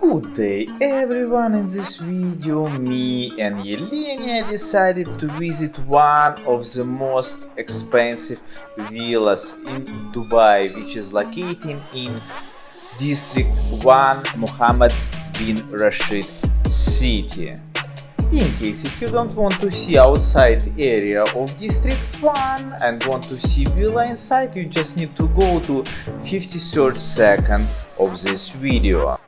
Good day everyone, in this video me and Elenia decided to visit one of the most expensive villas in Dubai, which is located in District 1 Mohammed bin Rashid city. In case if you don't want to see outside area of District 1 and want to see villa inside, you just need to go to 53rd second of this video.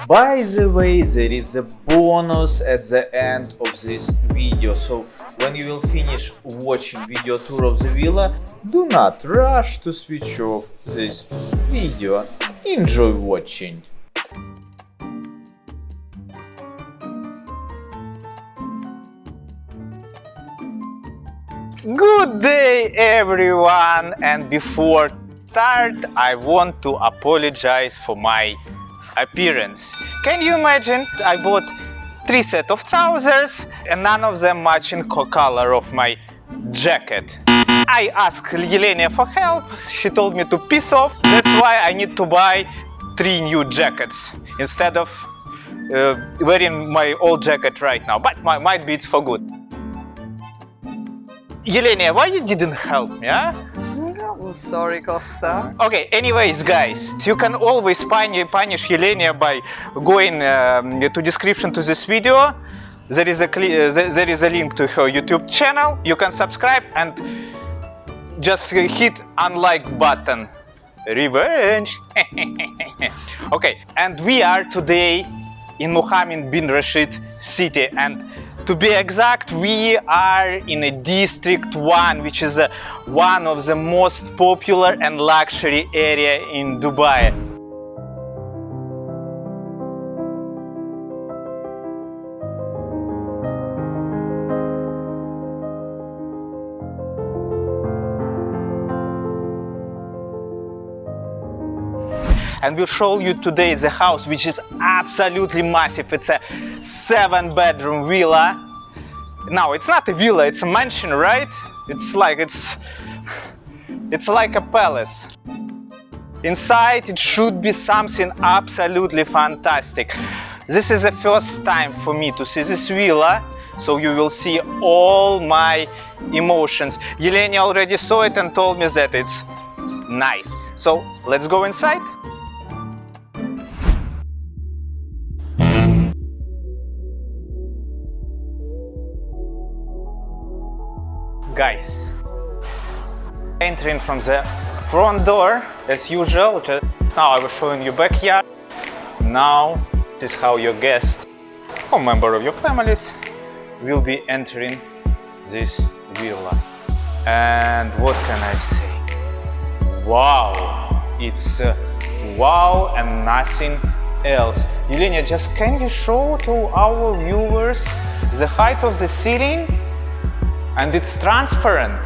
By the way, there is a bonus at the end of this video, so when you will finish watching video tour of the villa, do not rush to switch off this video. Enjoy watching. Good day everyone, and before start I want to apologize for my appearance. Can you imagine? I bought 3 sets of trousers and none of them matching color of my jacket. I asked Elenia for help, she told me to piss off. That's why I need to buy 3 new jackets instead of wearing my old jacket right now, but might be it's for good. Elenia, why you didn't help me, huh? Oh, sorry, Costa. Okay, anyways, guys, you can always punish Elenia by going to description to this video. There is a link to her YouTube channel. You can subscribe and just hit unlike button. Revenge. Okay, and we are today in Mohammed bin Rashid city, and to be exact, we are in a District 1, which is one of the most popular and luxury area in Dubai. And we'll show you today the house, which is absolutely massive. It's a 7-bedroom villa. Now, it's not a villa, it's a mansion, right? It's like a palace. Inside, it should be something absolutely fantastic. This is the first time for me to see this villa, so you will see all my emotions. Elenia already saw it and told me that it's nice. So, let's go inside. Guys, entering from the front door as usual. Now I was showing you backyard. Now this is how your guest or member of your families will be entering this villa. And what can I say? Wow! It's wow and nothing else. Elenia, just can you show to our viewers the height of the ceiling? And it's transparent.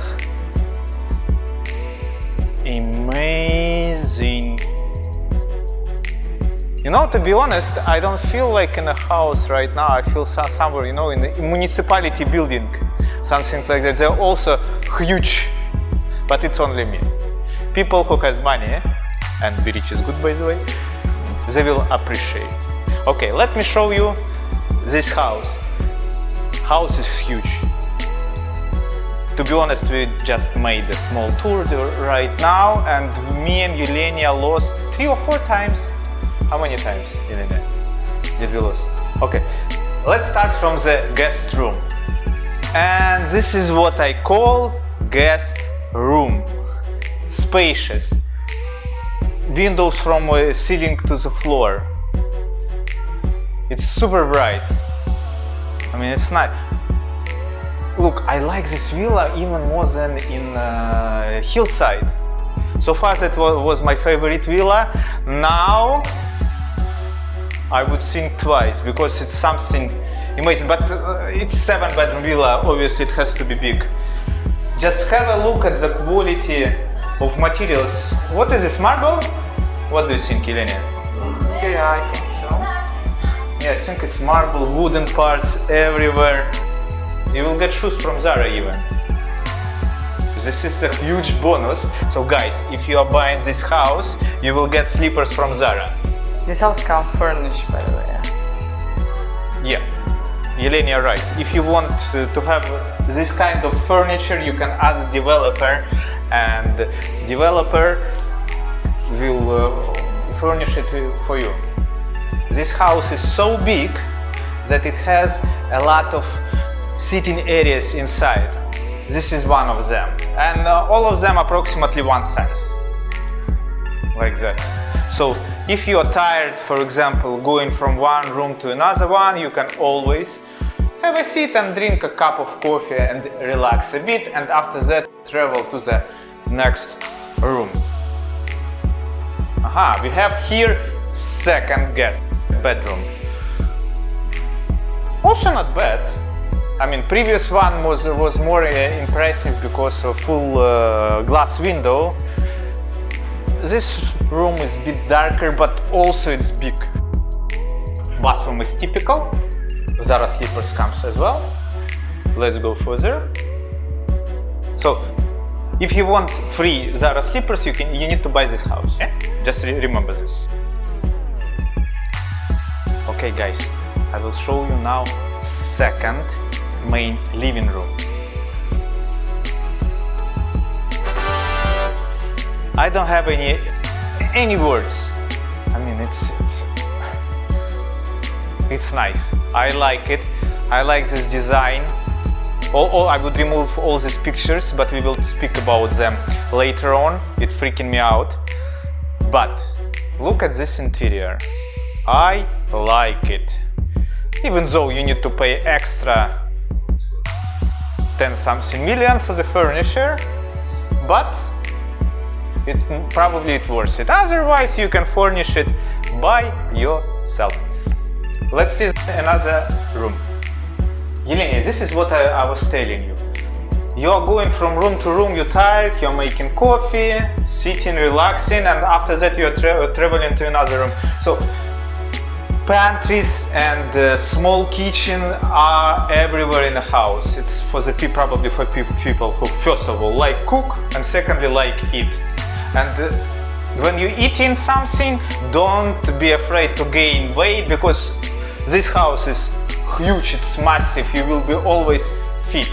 Amazing. You know, to be honest, I don't feel like in a house right now. I feel somewhere, you know, in a municipality building, something like that. They're also huge, but it's only me. People who has money, and be rich is good, by the way, they will appreciate. Okay, let me show you this house. House is huge. To be honest, we just made a small tour right now, and me and Elenia lost 3 or 4 times. How many times, Elenia, did we lose? Okay, let's start from the guest room. And this is what I call guest room. Spacious. Windows from ceiling to the floor. It's super bright. I mean, it's nice. Look, I like this villa even more than in Hillside. So far that was my favorite villa. Now I would think twice because it's something amazing. But it's 7-bedroom villa, obviously it has to be big. Just have a look at the quality of materials. What is this, marble? What do you think, Elenia? Yeah, I think so. Yeah, I think it's marble, wooden parts everywhere. You will get shoes from Zara even. This is a huge bonus. So guys, if you are buying this house, you will get slippers from Zara. This house can't furnish, by the way. Yeah, Elenia, right. If you want to have this kind of furniture, you can ask developer, and developer will furnish it for you. This house is so big that it has a lot of sitting areas inside. This is one of them, and all of them approximately one size, like that. So if you are tired, for example, going from one room to another one, you can always have a seat and drink a cup of coffee and relax a bit, and after that travel to the next room. Aha, we have here second guest bedroom. Also not bad. I mean, previous one was more impressive because of full glass window. This room is a bit darker, but also it's big. Bathroom is typical. Zara slippers comes as well. Let's go further. So, if you want free Zara slippers, you need to buy this house. Yeah? Just remember this. Okay, guys, I will show you now second main living room. I don't have any words. I mean, it's nice. I like it. I like this design. I would remove all these pictures, but we will speak about them later on. It's freaking me out. But look at this interior. I like it. Even though you need to pay extra 10 something million for the furniture, but probably it's worth it. Otherwise, you can furnish it by yourself. Let's see another room. Elenia, this is what I was telling you. You are going from room to room, you're tired, you're making coffee, sitting, relaxing, and after that you are traveling to another room. So pantries and small kitchen are everywhere in the house. It's for the probably for people who first of all like cook and secondly like eat. And when you're eating something, don't be afraid to gain weight, because this house is huge, it's massive, you will be always fit.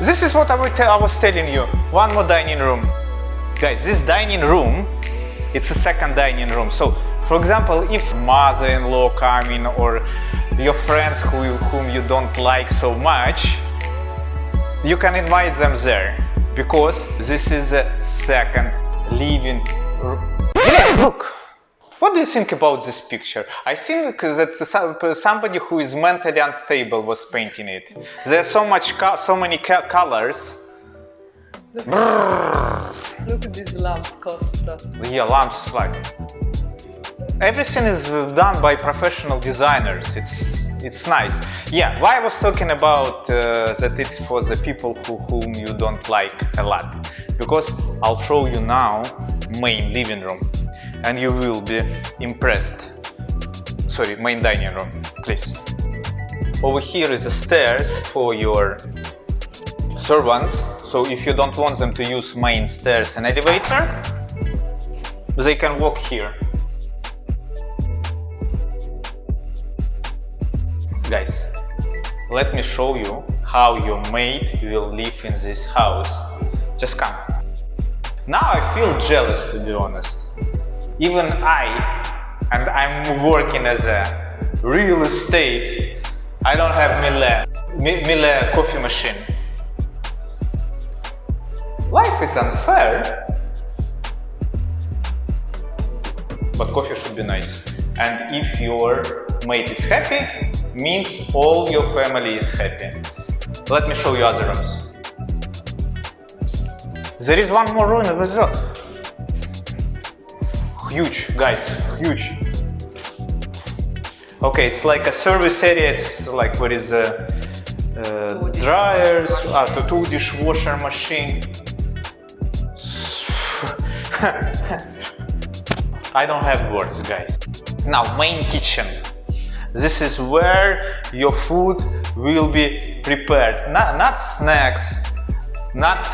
This is what I was telling you. One more dining room. Guys, this dining room, it's a second dining room. So, for example, if mother-in-law coming or your friends whom you don't like so much, you can invite them there, because this is a second living room. Yeah, look! What do you think about this picture? I think that somebody who is mentally unstable was painting it. There are so many colors. Look at this lamp, Costa. Yeah, lamps like. Everything is done by professional designers. It's nice. Yeah, why I was talking about that it's for the people whom you don't like a lot. Because I'll show you now main living room. And you will be impressed. Sorry, main dining room, please. Over here is the stairs for your servants. So if you don't want them to use main stairs and elevator, they can walk here. Guys, let me show you how your maid will live in this house. Just come. Now I feel jealous, to be honest. Even and I'm working as a real estate, I don't have Miele coffee machine. Life is unfair, but coffee should be nice. And if your mate is happy, means all your family is happy. Let me show you other rooms. There is one more room as well. Huge, guys, huge. Okay, it's like a service area. It's like where is dryers, two dishwasher machine. I don't have words, guys. Now, main kitchen. This is where your food will be prepared. Not snacks, not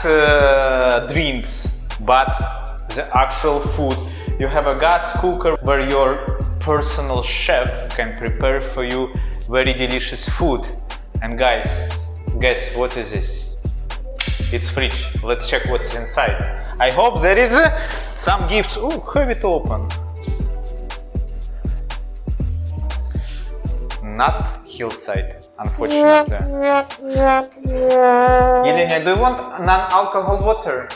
drinks, but the actual food You have a gas cooker where your personal chef can prepare for you very delicious food. And guys, guess what is this? It's fridge. Let's check what's inside. I hope there is some gifts. Oh, have it open. Not hillside, unfortunately. Elenia, do you want non-alcohol water?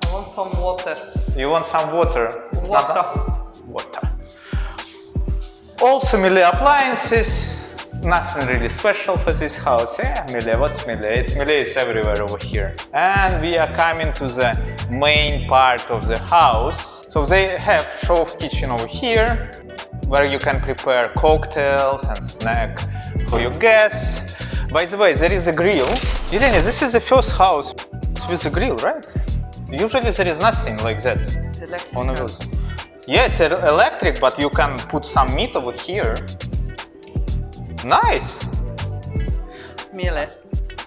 I want some water. You want some water? It's Water. not water. All familiar appliances. Nothing really special for this house. Yeah, Miele, what's Miele? It's Miele is everywhere over here. And we are coming to the main part of the house. So they have show-off kitchen over here, where you can prepare cocktails and snack for your guests. By the way, there is a grill. Elenia, this is the first house with a grill, right? Usually there is nothing like that. It's electric. On a wheels. Yes, electric, but you can put some meat over here. Nice! Miele.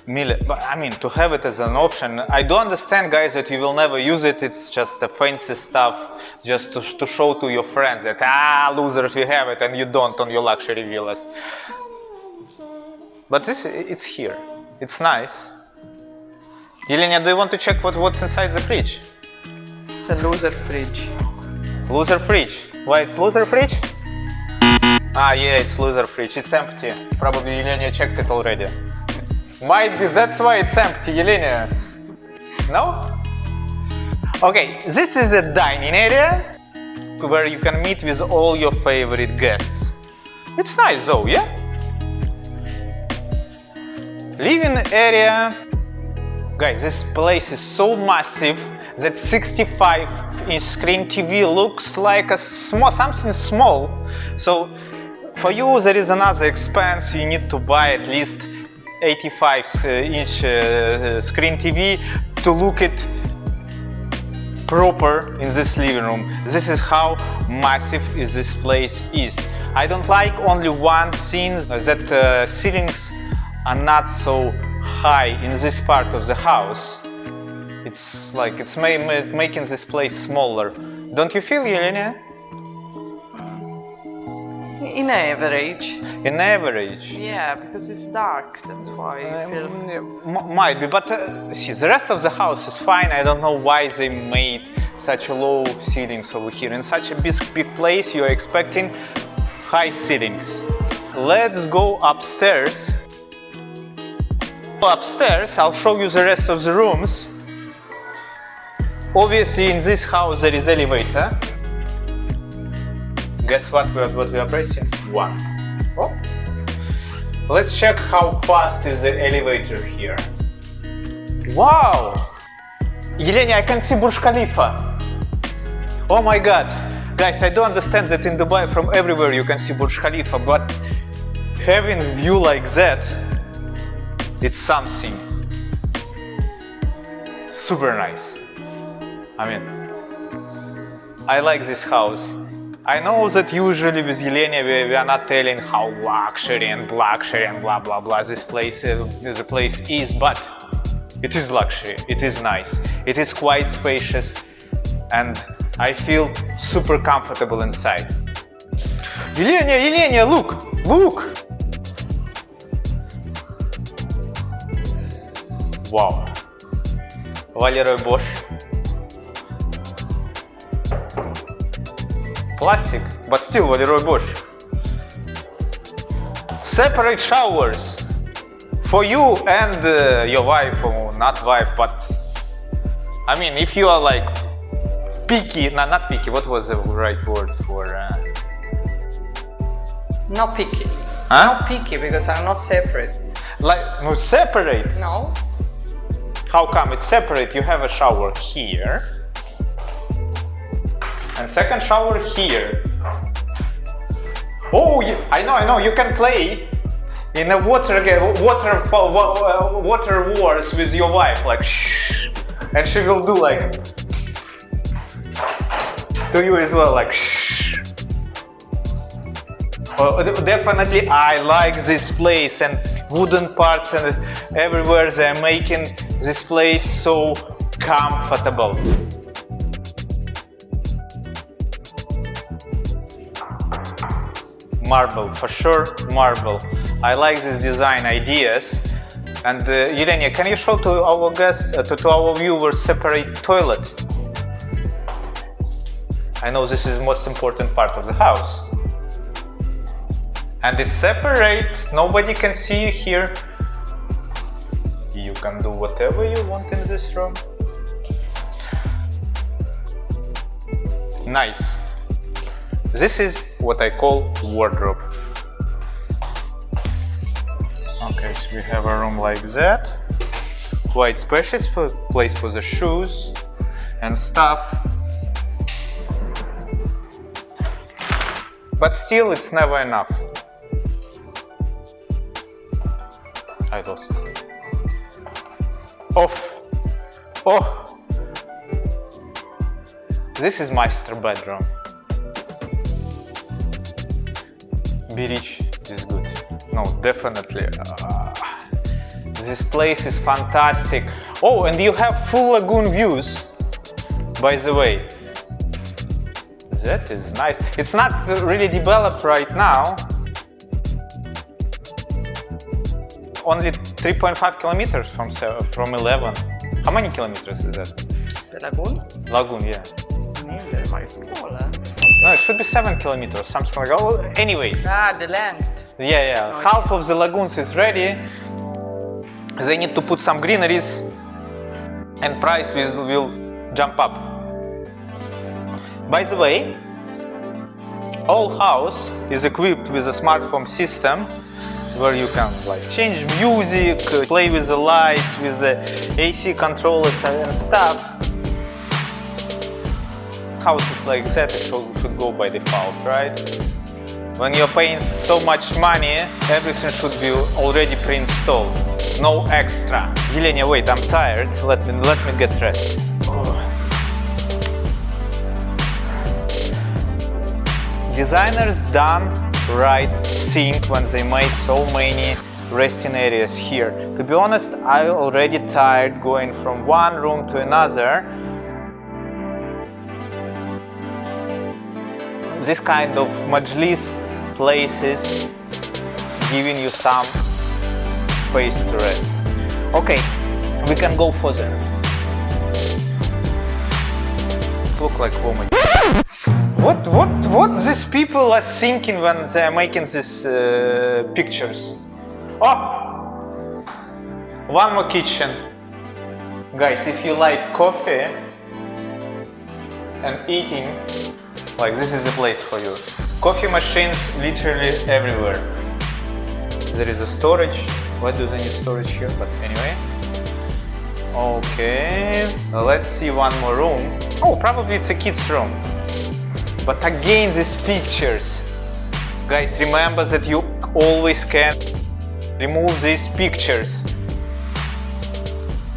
Miele, but I mean, to have it as an option, I do understand, guys, that you will never use it. It's just a fancy stuff, just to show to your friends that, losers, you have it and you don't on your luxury villas. But it's here. It's nice. Elenia, do you want to check what's inside the fridge? It's a loser fridge. Loser fridge. Why it's loser fridge? Yeah, it's loser fridge. It's empty. Probably Elenia checked it already. Might be that's why it's empty, Elenia. No? Okay, this is a dining area where you can meet with all your favorite guests. It's nice though, yeah? Living area. Guys, this place is so massive that 65-inch screen TV looks like something small. So for you there is another expense. You need to buy at least 85-inch screen TV to look it proper in this living room. This is how massive this place is. I don't like only one thing, that ceilings are not so high in this part of the house. It's like it's making this place smaller. Don't you feel, Elenia? In average. In average? Yeah, because it's dark, that's why I feel... Might be, but see, the rest of the house is fine. I don't know why they made such low ceilings over here. In such a big place, you're expecting high ceilings. Let's go upstairs. Upstairs, I'll show you the rest of the rooms. Obviously, in this house there is elevator. Guess what we are pressing? 1. Oh. Let's check how fast is the elevator here. Wow! Elenia, I can see Burj Khalifa. Oh my god. Guys, I do understand that in Dubai from everywhere you can see Burj Khalifa, but having a view like that, it's something super nice. I mean, I like this house. I know that usually with Elenia we are not telling how luxury and blah blah this place the place is, but it is luxury, it is nice, it is quite spacious, and I feel super comfortable inside. Elenia, look! Wow! Leroy Bosch. Plastic, but still Leroy Bosch. Separate showers for you and your wife, or not wife, but I mean, if you are like picky, not picky, what was the right word for? Not picky. Huh? Not picky because I'm not separate. Like, no, separate? No. How come it's separate? You have a shower here. And second shower here. Oh, I know. You can play in a water wars with your wife, like, and she will do like to you as well, like. Oh, definitely, I like this place, and wooden parts and everywhere they're making this place so comfortable. marble, for sure, marble. I like these design ideas. And Elenia, can you show to our guests, to our viewers, separate toilet? I know this is the most important part of the house. And it's separate, nobody can see you here. You can do whatever you want in this room. Nice. This is what I call wardrobe. Okay, so we have a room like that. Quite spacious place for the shoes and stuff. But still, it's never enough. I lost. Off. Oh! This is master bedroom. Be rich is good. No, definitely. This place is fantastic. Oh, and you have full lagoon views, by the way. That is nice. It's not really developed right now. Only 3.5 kilometers from 11. How many kilometers is that? The lagoon? Lagoon, yeah. They're very smaller. No, it should be 7 kilometers, something like that. Oh, anyways. Ah, the length. Yeah. Okay. Half of the lagoons is ready. They need to put some greeneries and price will jump up. By the way, all house is equipped with a smart home system where you can like change music, play with the lights, with the AC controllers and stuff. Houses like that should go by default, right? When you're paying so much money, everything should be already pre-installed. No extra. Elenia, wait, I'm tired. Let me get dressed. Oh. Designers done right thing when they made so many resting areas here. To be honest, I already tired going from one room to another. This kind of majlis places giving you some space to rest. Okay, we can go further. Look like woman. What these people are thinking when they are making these pictures? Oh, one more kitchen. Guys, if you like coffee and eating, like this is the place for you. Coffee machines literally everywhere. There is a storage. Why do they need storage here? But anyway. Okay, let's see one more room. Oh, probably it's a kid's room. But again, these pictures. Guys, remember that you always can remove these pictures.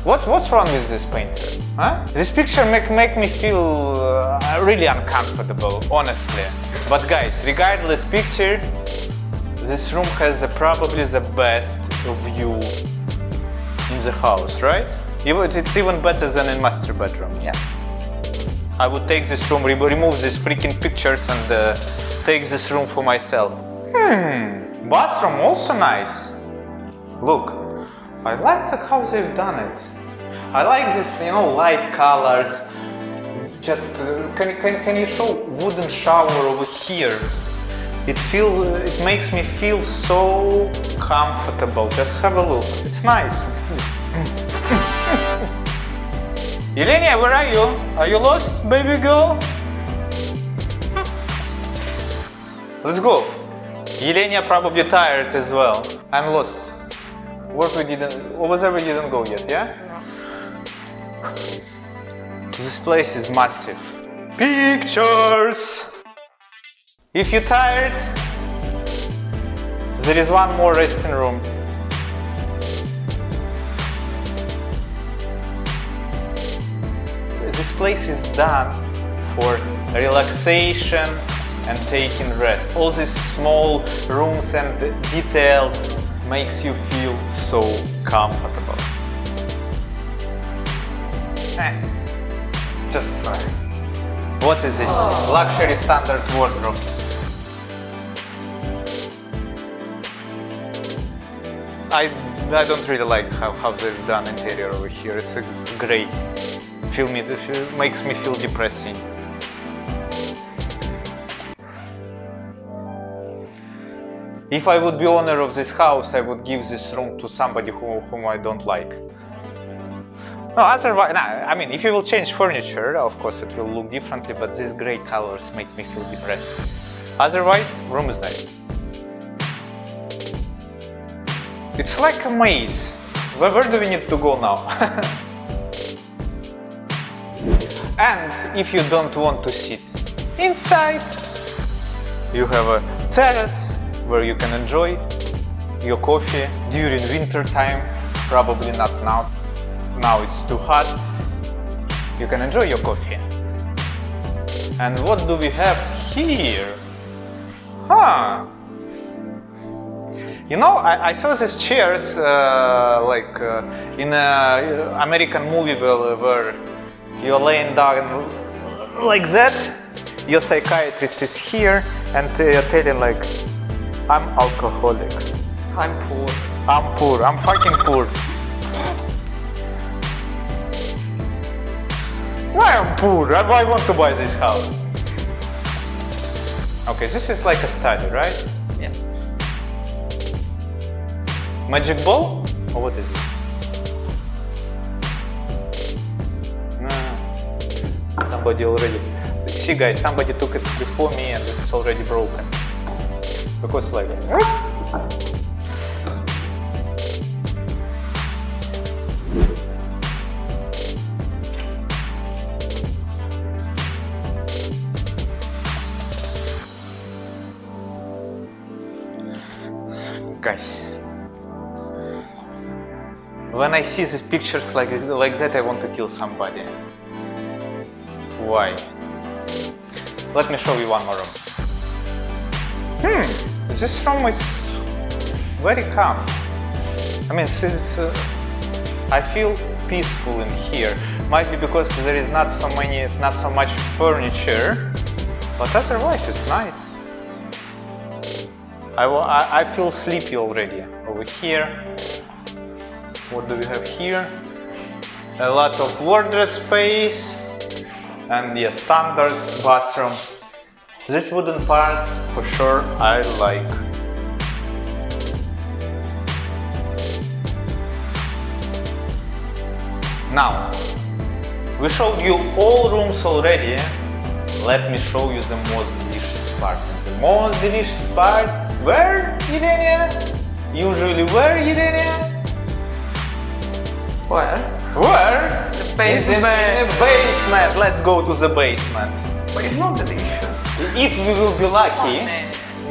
What's wrong with this painter? Huh? This picture make me feel really uncomfortable, honestly. But guys, regardless picture, this room has probably the best view in the house, right? It's even better than in master bedroom. Yeah. I would take this room, remove these freaking pictures and take this room for myself. Bathroom also nice. Look, I like how they've done it. I like this, light colors. Just can you show wooden shower over here? It makes me feel so comfortable. Just have a look. It's nice. Elenia, where are you? Are you lost, baby girl? Let's go. Elenia probably tired as well. I'm lost. Over there we didn't go yet, yeah? No. This place is massive. Pictures! If you're tired, there is one more resting room. This place is done for relaxation and taking rest. All these small rooms and details makes you feel so comfortable. Just what is this? Luxury standard wardrobe. I don't really like how they've done interior over here. It's a gray. Makes me feel depressing. If I would be owner of this house, I would give this room to somebody whom I don't like. No, otherwise, nah, I mean, if you will change furniture, of course it will look differently, but these gray colors make me feel depressed. Otherwise, room is nice. It's like a maze. Where do we need to go now? And if you don't want to sit inside, you have a terrace where you can enjoy your coffee during winter time. Probably not now. Now it's too hot. You can enjoy your coffee. And what do we have here? Huh. You know, I saw these chairs in an American movie where you're laying down like that, your psychiatrist is here and you're telling like, I'm alcoholic. I'm poor. I'm poor, I'm fucking poor. Why I'm poor? I want to buy this house. Okay, this is like a study, right? Yeah. Magic ball? Or what is it? Somebody already... See guys, somebody took it before me and it's already broken. Because like... Guys, when I see these pictures like that, I want to kill somebody. Why? Let me show you one more room. This room is very calm. I mean, I feel peaceful in here. Might be because there is not so much furniture, but otherwise it's nice. I feel sleepy already. Over here, what do we have here? A lot of wardrobe space and the standard bathroom. This wooden part for sure I like. Now, we showed you all rooms already. Let me show you the most delicious part. And the most delicious part, where, Elenia? Usually where, Elenia? Where? Where? The basement. In the basement. Let's go to the basement. But it's not delicious. If we will be lucky,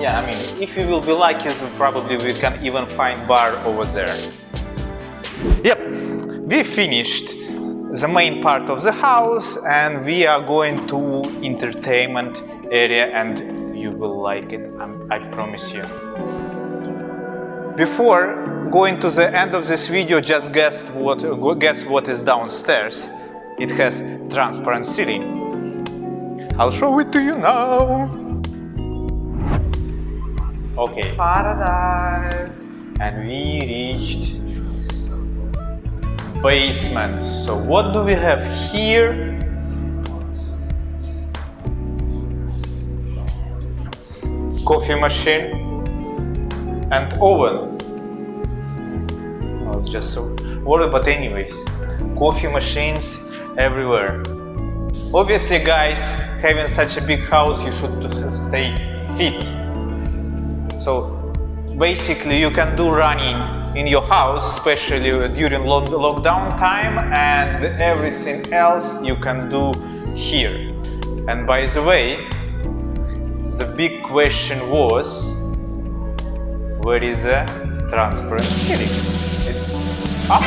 yeah, I mean, if we will be lucky, so probably we can even find bar over there. Yep, we finished the main part of the house and we are going to entertainment area and you will like it, I promise you. Before going to the end of this video, just guess what is downstairs. It has transparent ceiling. I'll show it to you now. Okay. Paradise. And we reached basement. So what do we have here? Coffee machine and oven. Oh, it's just so water, but anyways, coffee machines everywhere. Obviously, guys, having such a big house, you should stay fit. So basically, you can do running in your house, especially during lockdown time, and everything else you can do here. And by the way, the big question was, where is the transparent ceiling? It's up.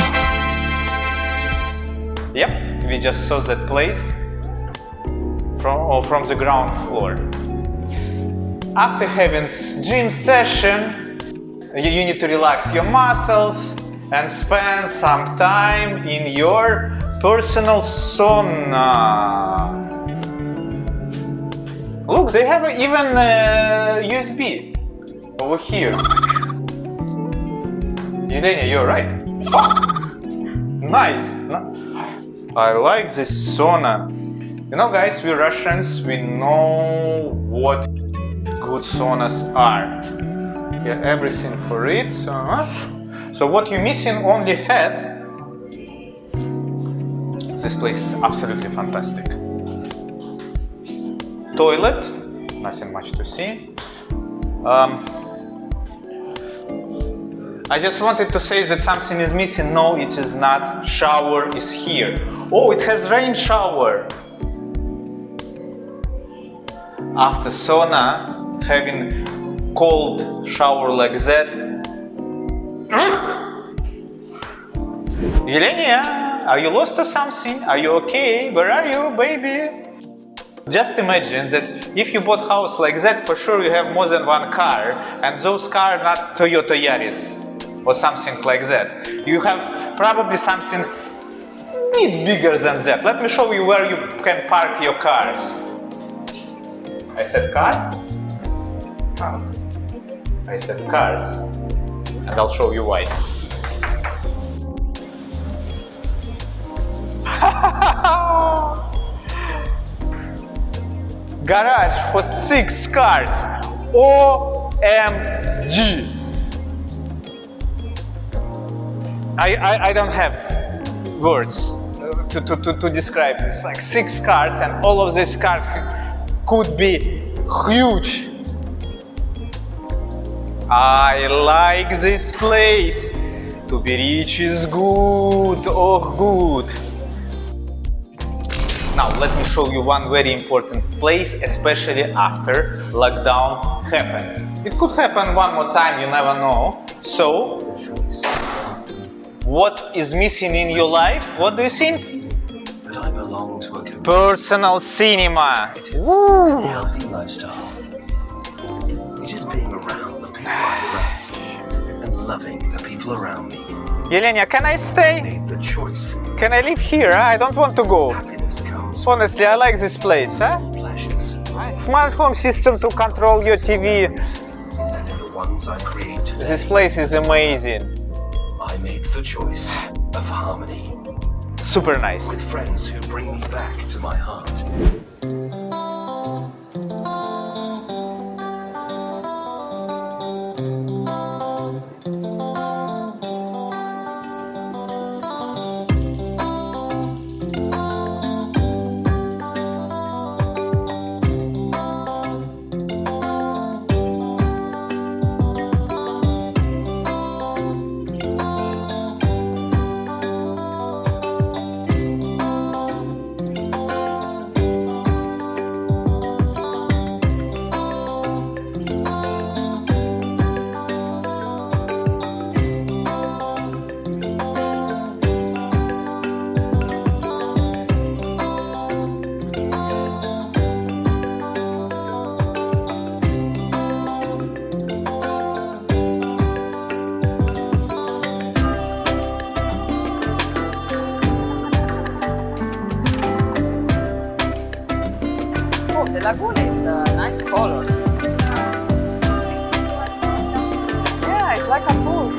Yep, we just saw that place from the ground floor. After having gym session, you need to relax your muscles and spend some time in your personal sauna. Look, they have even USB over here. Elenia, you're right. Fuck! Nice! I like this sauna. You know, guys, we Russians, we know what good saunas are. Yeah, everything for it. So what you're missing only head. This place is absolutely fantastic. Toilet, nothing much to see. I just wanted to say that something is missing. No, it is not. Shower is here. Oh, it has rain shower. After sauna, having cold shower like that. Elenia, are you lost or something? Are you okay? Where are you, baby? Just imagine that if you bought a house like that, for sure you have more than one car, and those cars not Toyota Yaris or something like that. You have probably something a bit bigger than that. Let me show you where you can park your cars. I said car? House. I said cars, and I'll show you why. Garage for 6 cars. OMG. I don't have words to describe this. Like 6 cars, and all of these cars could be huge. I like this place. To be rich is good. Oh, good. Now let me show you one very important place, especially after lockdown happened. It could happen one more time, you never know. So, what is missing in your life? What do you think? But I belong to a community. Personal cinema. A healthy lifestyle. It is being around the people I love and loving the people around me. Elenia, can I stay? Made the choice. Can I live here? I don't want to go. Happiness comes Honestly, I like this place. from pleasures. Smart home system to control your TV. And in the ones I create today, This place is amazing. I made the choice of harmony. Super nice. With friends who bring me back to my heart. The lagoon is a nice color. Yeah, it's like a pool.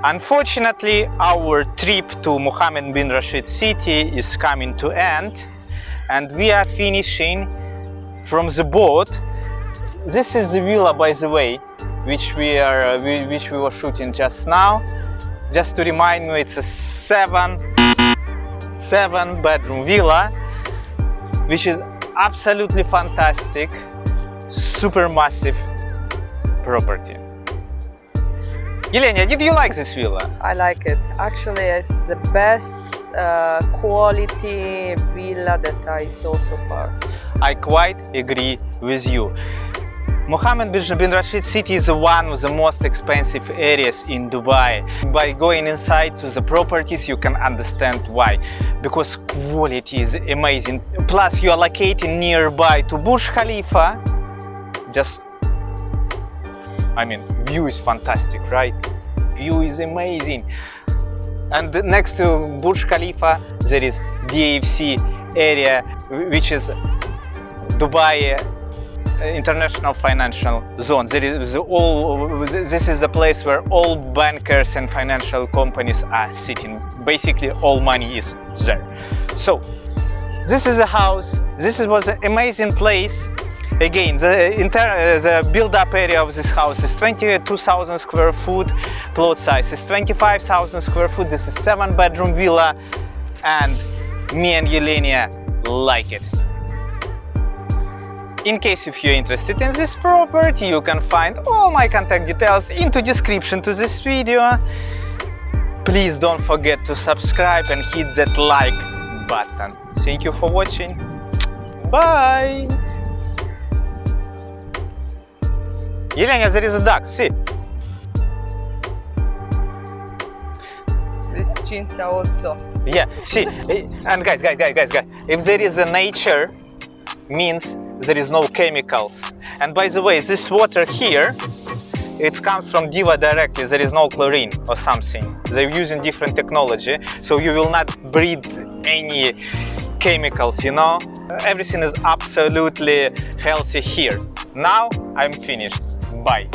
Unfortunately, our trip to Mohammed bin Rashid city is coming to end, and we are finishing from the boat. This is the villa, by the way, which we were shooting just now. Just to remind you, it's a seven bedroom villa, which is absolutely fantastic, super massive property. Elenia, did you like this villa? I like it. Actually, it's the best quality villa that I saw so far. I quite agree with you. Mohammed bin Rashid City is one of the most expensive areas in Dubai. By going inside to the properties you can understand why. Because quality is amazing. Plus you are located nearby to Burj Khalifa. View is fantastic, right? View is amazing. And next to Burj Khalifa there is DFC area, which is Dubai International Financial Zone. This is the place where all bankers and financial companies are sitting. Basically all money is there. So this is a house. Was an amazing place. Again, the build-up area of this house is 22,000 square foot. Plot size is 25,000 square foot. This is 7-bedroom villa, and me and Elenia like it. In case if you're interested in this property, you can find all my contact details into description to this video. Please don't forget to subscribe and hit that like button. Thank you for watching. Bye! Elenia, there is a duck, see? This chinsa also. Yeah, see, and guys, if there is a nature, means there is no chemicals. And by the way, this water here, it comes from Diva directly. There is no chlorine or something. They're using different technology, so you will not breathe any chemicals, you know? Everything is absolutely healthy here. Now I'm finished. Bye.